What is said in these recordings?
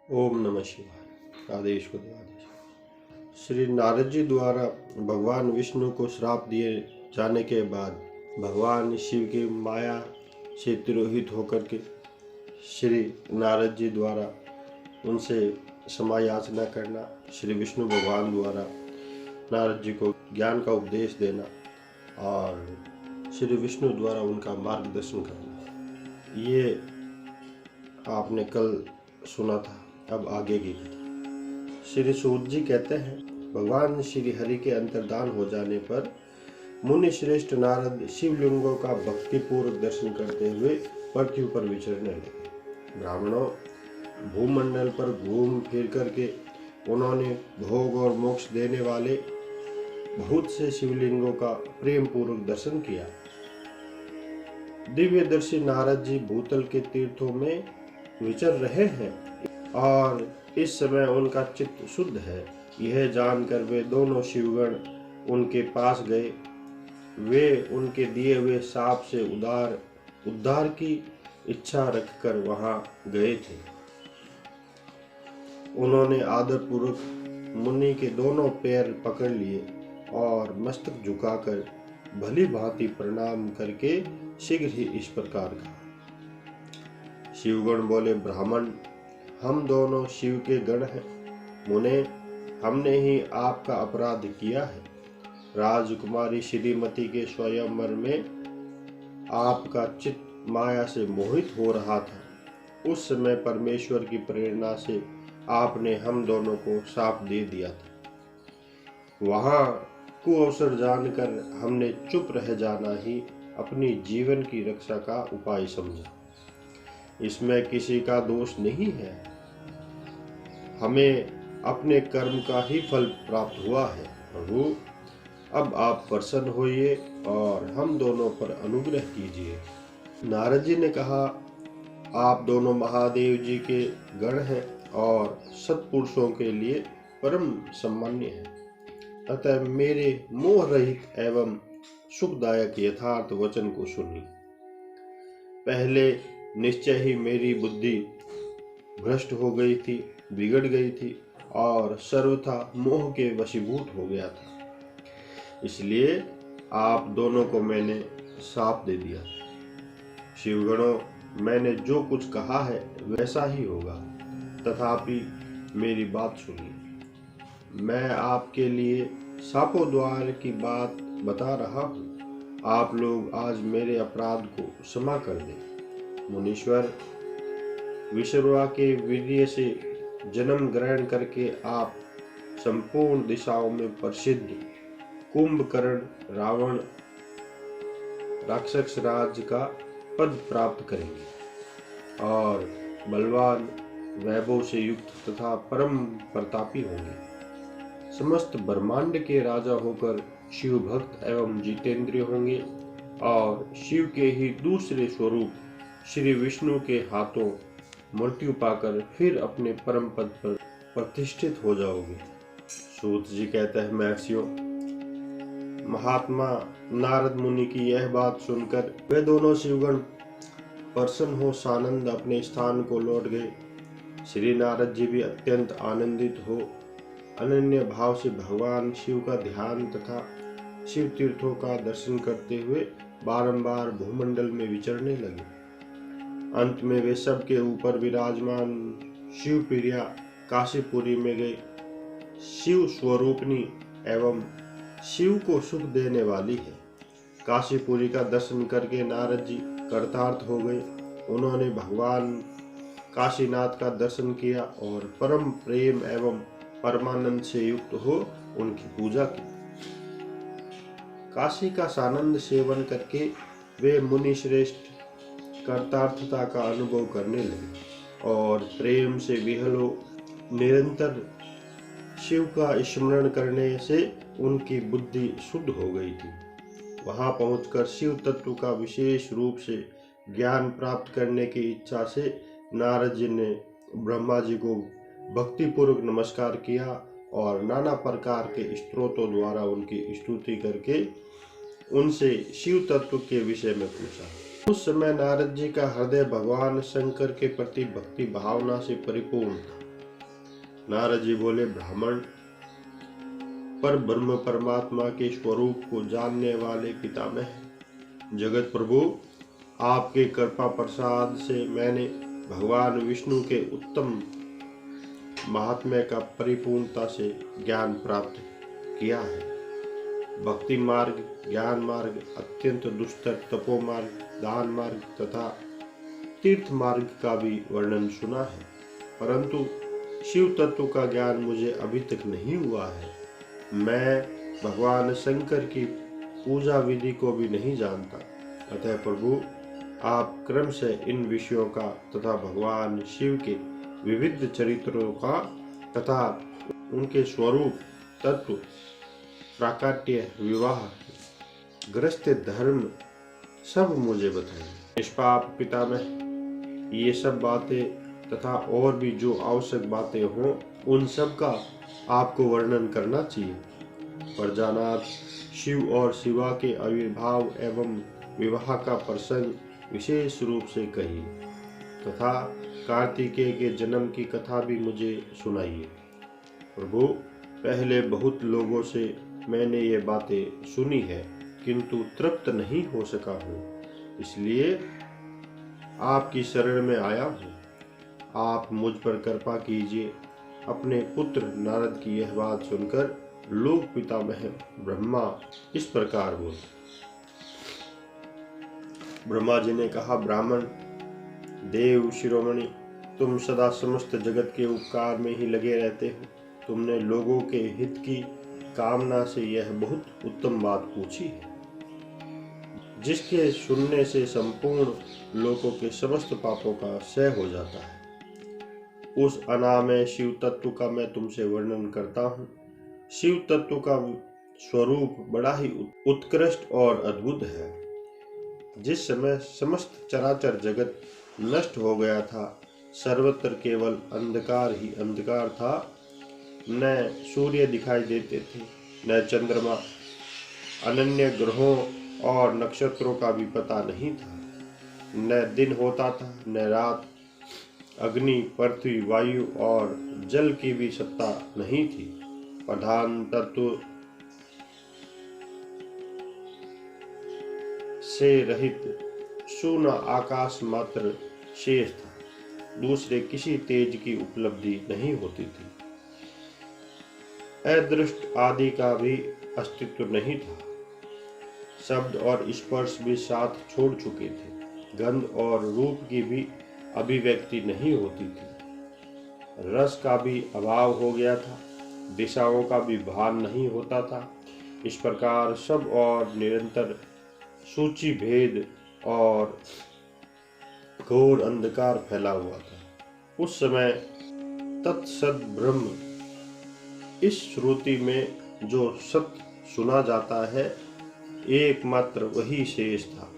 ओम नमः शिवाय। आदेश को दो आदेश। श्री नारद जी द्वारा भगवान विष्णु को श्राप दिए जाने के बाद भगवान शिव की माया से तिरोहित होकर के श्री नारद जी द्वारा उनसे क्षमा याचना करना, श्री विष्णु भगवान द्वारा नारद जी को ज्ञान का उपदेश देना और श्री विष्णु द्वारा उनका मार्गदर्शन करना, ये आपने कल सुना था। अब आगे की कथा। श्री सूत जी कहते हैं, भगवान श्री हरि के अंतर्धान हो जाने पर मुनि श्रेष्ठ नारद शिवलिंगों का भक्तिपूर्वक दर्शन करते हुए पृथ्वी पर विचरने लगे। ब्राह्मणों, भूमंडल पर घूम फिर करके उन्होंने भोग और मोक्ष देने वाले बहुत से शिवलिंगों का प्रेम पूर्वक दर्शन किया। दिव्यदर्शी नारद जी भूतल के तीर्थों में विचर रहे हैं और इस समय उनका चित्त शुद्ध है। यह जानकर वे दोनों शिवगण उनके पास गए। वे उनके दिए हुए शाप से उद्धार की इच्छा रखकर वहां गए थे। उन्होंने आदरपूर्वक मुनि के दोनों पैर पकड़ लिए और मस्तक झुकाकर भली भांति प्रणाम करके शीघ्र ही इस प्रकार कहा। शिवगण बोले, ब्राह्मण, हम दोनों शिव के गण हैं। मुने, हमने ही आपका अपराध किया है। राजकुमारी श्रीमती के स्वयंवर में आपका चित्त माया से मोहित हो रहा था। उस समय परमेश्वर की प्रेरणा से आपने हम दोनों को शाप दे दिया था। वहां कुअवसर जानकर हमने चुप रह जाना ही अपनी जीवन की रक्षा का उपाय समझा। इसमें किसी का दोष नहीं है। हमें अपने कर्म का ही फल प्राप्त हुआ है। प्रभु, अब आप प्रसन्न होइए और हम दोनों पर अनुग्रह कीजिए। नारद जी ने कहा, आप दोनों महादेव जी के गण हैं और सत्पुरुषों के लिए परम सम्मान्य हैं। अतः मेरे मोह रहित एवं सुखदायक यथार्थ वचन को सुनिए। पहले निश्चय ही मेरी बुद्धि भ्रष्ट हो गई थी, बिगड़ गई थी और सर्वथा मोह के वशीभूत हो गया था। इसलिए आप दोनों को मैंने शाप दे दिया। शिवगणों, मैंने जो कुछ कहा है वैसा ही होगा, तथापि मेरी बात सुनिए। मैं आपके लिए शापों द्वार की बात बता रहा हूँ। आप लोग आज मेरे अपराध को क्षमा कर दें। मुनीश्वर, विश्ववा के वीर्य से जन्म ग्रहण करके आप संपूर्ण दिशाओं में प्रसिद्ध कुंभकर्ण रावण राक्षस राज का पद प्राप्त करेंगे और बलवान वैभव से युक्त तथा परम प्रतापी होंगे। समस्त ब्रह्मांड के राजा होकर शिव भक्त एवं जितेंद्रिय होंगे और शिव के ही दूसरे स्वरूप श्री विष्णु के हाथों मृत्यु पाकर फिर अपने परम पद पर प्रतिष्ठित हो जाओगे। सूत जी कहते हैं, महर्षियों, महात्मा नारद मुनि की यह बात सुनकर वे दोनों शिवगण प्रसन्न हो सानंद अपने स्थान को लौट गए। श्री नारद जी भी अत्यंत आनंदित हो अनन्य भाव से भगवान शिव का ध्यान तथा शिव तीर्थों का दर्शन करते हुए बारंबार भूमंडल में विचरने लगे। अंत में वे सब के ऊपर विराजमान शिव प्रिया काशीपुरी में गए। शिव स्वरूपनी एवं शिव को सुख देने वाली है। काशीपुरी का दर्शन करके नारद जी कृतार्थ हो गए। उन्होंने भगवान काशीनाथ का दर्शन किया और परम प्रेम एवं परमानंद से युक्त हो उनकी पूजा की। काशी का सानंद सेवन करके वे मुनि श्रेष्ठ कर्तार्थता का अनुभव करने लगे और प्रेम से विहल हो निरंतर शिव का स्मरण करने से उनकी बुद्धि शुद्ध हो गई थी। वहां पहुंचकर शिव तत्व का विशेष रूप से ज्ञान प्राप्त करने की इच्छा से नारद जी ने ब्रह्मा जी को भक्तिपूर्वक नमस्कार किया और नाना प्रकार के स्तोत्रों द्वारा उनकी स्तुति करके उनसे शिव तत्व के विषय में पूछा। उस समय नारद जी का हृदय भगवान शंकर के प्रति भक्ति भावना से परिपूर्ण था। नारद जी बोले, ब्राह्मण, पर ब्रह्म परमात्मा के स्वरूप को जानने वाले पितामह, जगत प्रभु, आपके कृपा प्रसाद से मैंने भगवान विष्णु के उत्तम महात्म्य का परिपूर्णता से ज्ञान प्राप्त किया है। भक्ति मार्ग, ज्ञान मार्ग, अत्यंत दुष्टर तपो मार्ग, दान मार्ग तथा तीर्थ मार्ग का भी वर्णन सुना है, परंतु शिव तत्व का ज्ञान मुझे अभी तक नहीं हुआ है। मैं भगवान शंकर की पूजा विधि को भी नहीं जानता। अतः प्रभु, आप क्रम से इन विषयों का तथा भगवान शिव के विविध चरित्रों का तथा उनके स्वरूप, तत्व, प्राकट्य, विवाह, गृहस्थ धर्म सब मुझे बताइए। निष्पाप पितामह, ये सब बातें तथा और भी जो आवश्यक बातें हों, उन सब का आपको वर्णन करना चाहिए। प्रजानाथ, शिव और शिवा के आविर्भाव एवं विवाह का प्रसंग विशेष रूप से कहिए तथा कार्तिकेय के जन्म की कथा भी मुझे सुनाइए। प्रभु, पहले बहुत लोगों से मैंने ये बातें सुनी है, किंतु तृप्त नहीं हो सका हूँ, इसलिए आपकी शरण में आया हूँ। आप मुझ पर कृपा कीजिए। अपने पुत्र नारद की यह बात सुनकर लोक पितामह ब्रह्मा इस प्रकार बोले। ब्रह्मा जी ने कहा, ब्राह्मण, देव शिरोमणि, तुम सदा समस्त जगत के उपकार में ही लगे रहते हो। तुमने लोगों के हित की कामना से यह बहुत उत्तम बात पूछी है, जिसके सुनने से संपूर्ण लोगों के समस्त पापों का क्षय हो जाता है। उस अनामय शिव तत्व का मैं तुमसे वर्णन करता हूँ। शिव तत्व का स्वरूप बड़ा ही उत्कृष्ट और अद्भुत है। जिस समय समस्त चराचर जगत नष्ट हो गया था, सर्वत्र केवल अंधकार ही अंधकार था। न सूर्य दिखाई देते थे, न चंद्रमा, अनन्य ग्रहों और नक्षत्रों का भी पता नहीं था। न दिन होता था न रात। अग्नि, पृथ्वी, वायु और जल की भी सत्ता नहीं थी। प्रधान तत्व से रहित शून्य आकाश मात्र शेष था। दूसरे किसी तेज की उपलब्धि नहीं होती थी। अदृष्ट आदि का भी अस्तित्व नहीं था। शब्द और स्पर्श भी साथ छोड़ चुके थे। गंध और रूप की भी अभिव्यक्ति नहीं होती थी। रस का भी अभाव हो गया था। दिशाओं का भी भान नहीं होता था। इस प्रकार सब और निरंतर सूची भेद और घोर अंधकार फैला हुआ था। उस समय तत्सद ब्रह्म, इस श्रुति में जो सत्य सुना जाता है, एकमात्र वही शेष था।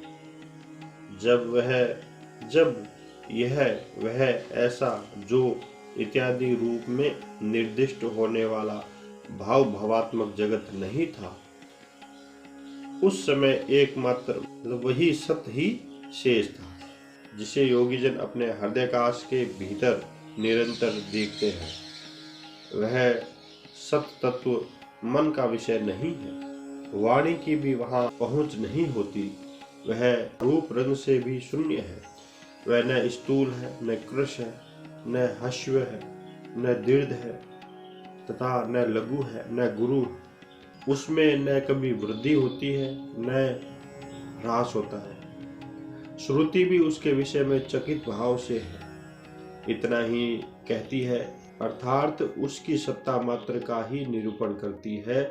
जब यह वह ऐसा जो इत्यादि रूप में निर्दिष्ट होने वाला भावात्मक जगत नहीं था, उस समय एकमात्र वही सत्य ही शेष था, जिसे योगीजन अपने हृदयकाश के भीतर निरंतर देखते हैं। वह सत्य तत्व मन का विषय नहीं है। वाणी की भी वहां पहुंच नहीं होती। वह रूप रंग से भी शून्य है। वह न स्थूल है, न कृश है, न हश्व है, न दीर्घ है तथा न लघु है, न गुरु है। उसमें न कभी वृद्धि होती है न ह्रास होता है। श्रुति भी उसके विषय में चकित भाव से है। इतना ही कहती है, अर्थात उसकी सत्ता मात्र का ही निरूपण करती है।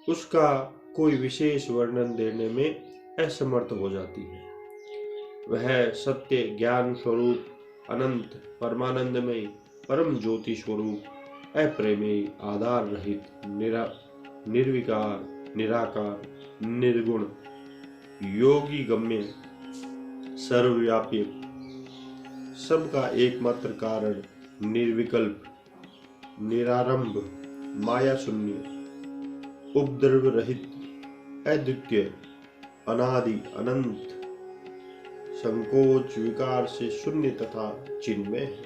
उसका कोई विशेष वर्णन देने में असमर्थ हो जाती है। वह सत्य ज्ञान स्वरूप, अनंत परमानंदमय, परम ज्योति स्वरूप, अप्रमेय, आधार रहित, निर्विकार, निराकार, निर्गुण, योगी गम्य, सर्वव्यापी, सबका एकमात्र कारण, निर्विकल्प, निरारंभ, माया शून्य, उपद्रव रहित, अद्वितीय, अनादि, अनंत, संकोच विकार से शून्य तथा चिन्मय है।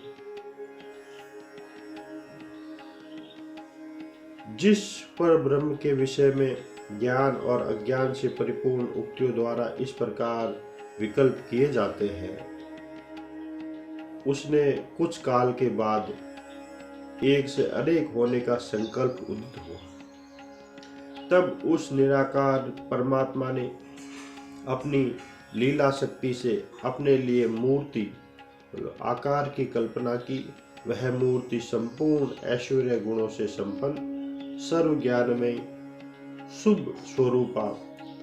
जिस पर ब्रह्म के विषय में ज्ञान और अज्ञान से परिपूर्ण उक्तियों द्वारा इस प्रकार विकल्प किए जाते हैं, उसने कुछ काल के बाद एक से अनेक होने का संकल्प उदित हुआ। तब उस निराकार परमात्मा ने अपनी लीला शक्ति से अपने लिए मूर्ति आकार की कल्पना की। वह मूर्ति संपूर्ण ऐश्वर्य गुणों से संपन्न, सर्व ज्ञान में शुभ स्वरूपा,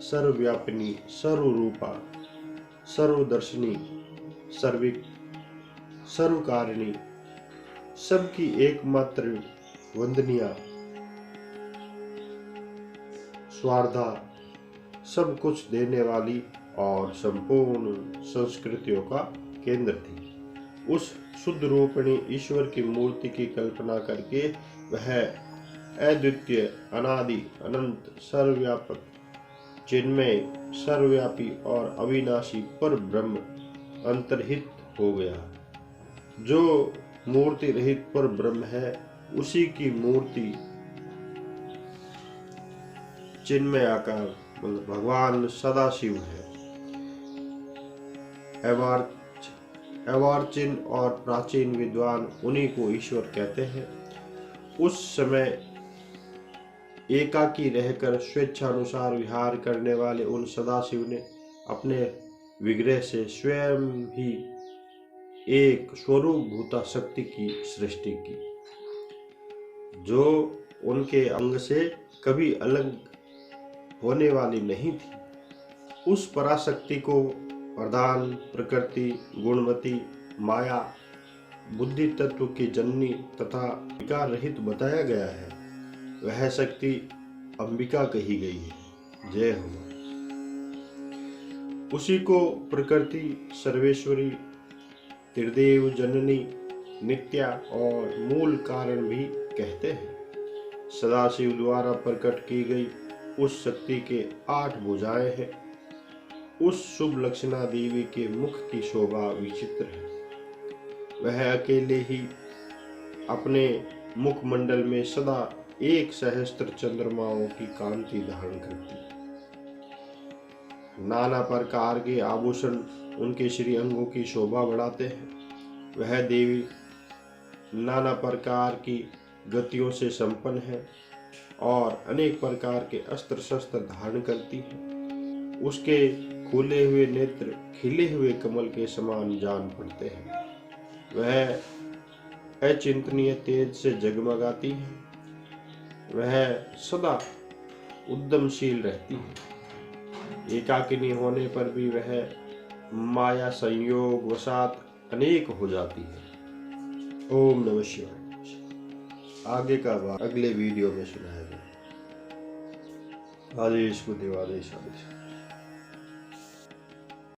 सर्वव्यापिनी, सर्वरूपा, सर्वदर्शिनी, सर्विक, सर्वकारिणी, सबकी एकमात्र वंदनीय, स्वार्धा, सब कुछ देने वाली और संपूर्ण संस्कृतियों का केंद्र थी। उस शुद्ध रूपिणी ईश्वर की मूर्ति की कल्पना करके वह अद्वितीय, अनादि, अनंत, सर्वव्यापक, चिन्मय, सर्वव्यापी और अविनाशी पर ब्रह्म अंतर्हित हो गया। जो मूर्ति रहित पर ब्रह्म है, उसी की मूर्ति चिन्मय आकार मतलब भगवान सदाशिव है। अर्वाचीन और प्राचीन विद्वान उन्हीं को ईश्वर कहते हैं। उस समय एकाकी रहकर स्वेच्छानुसार विहार करने वाले उन सदाशिव ने अपने विग्रह से स्वयं ही एक स्वरूप भूता शक्ति की सृष्टि की, जो उनके अंग से कभी अलग होने वाली नहीं थी। उस पराशक्ति को प्रधान, प्रकृति, गुणमती, माया, बुद्धि तत्व की जननी तथा विकार रहित बताया गया है। वह शक्ति अंबिका कही गई है। जय हो। उसी को प्रकृति, सर्वेश्वरी, त्रिदेव जननी, नित्या और मूल कारण भी कहते हैं। सदाशिव द्वारा प्रकट की गई उस शक्ति के 8 भुजाएं हैं। उस शुभ लक्षणा देवी के मुख की शोभा विचित्र है। वह अकेले ही अपने मुखमंडल में सदा 1 सहस्त्र चंद्रमाओं की कांति धारण करती है। नाना प्रकार के आभूषण उनके श्री अंगों की शोभा बढ़ाते हैं। वह देवी नाना प्रकार की गतियों से संपन्न है और अनेक प्रकार के अस्त्र शस्त्र धारण करती है। उसके खुले हुए नेत्र खिले हुए कमल के समान जान पड़ते हैं। वह अचिंतनीय तेज से जगमगाती है। वह सदा उद्यमशील रहती है। एकाकिनी होने पर भी वह माया संयोग वसात अनेक हो जाती है। ओम नमः शिवाय। आगे का भाग अगले वीडियो में सुनाया जाएगा। आदेश को देवादेश आदेश।